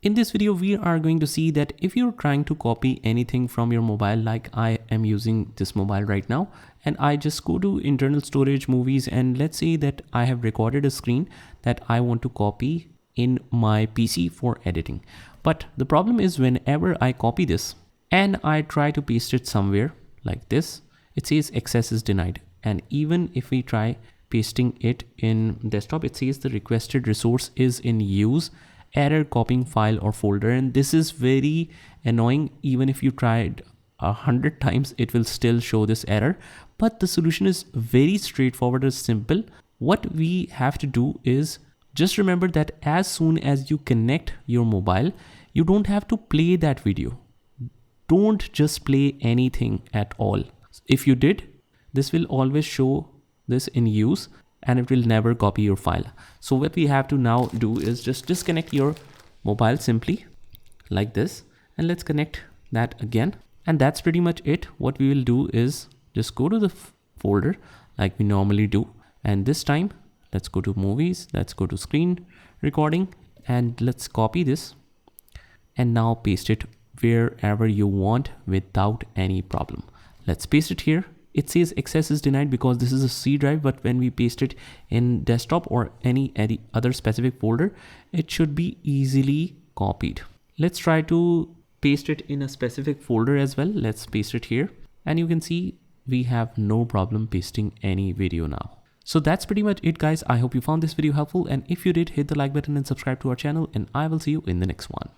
In this video, we are going to see that if you're trying to copy anything from your mobile, like I am using this mobile right now, and I just go to internal storage movies, and let's say that I have recorded a screen that I want to copy in my PC for editing. But the problem is whenever I copy this and I try to paste it somewhere like this, it says access is denied. And even if we try pasting it in desktop, it says the requested resource is in use, error copying file or folder. And this is very annoying. Even if you tried 100 times, it will still show this error. But the solution is very straightforward and simple. What we have to do is just remember that as soon as you connect your mobile, you don't have to play that video. Don't just play anything at all. If you did, this will always show this in use and it will never copy your file. So what we have to now do is just disconnect your mobile simply like this, and let's connect that again. And that's pretty much it. What we will do is just go to the folder like we normally do. And this time, let's go to movies, let's go to screen recording, and let's copy this and now paste it wherever you want without any problem. Let's paste it here. It says access is denied because this is a C drive, but when we paste it in desktop or any other specific folder, it should be easily copied. Let's try to paste it in a specific folder as well. Let's paste it here, and you can see we have no problem pasting any video now. So that's pretty much it, guys. I hope you found this video helpful, and if you did, hit the like button and subscribe to our channel, and I will see you in the next one.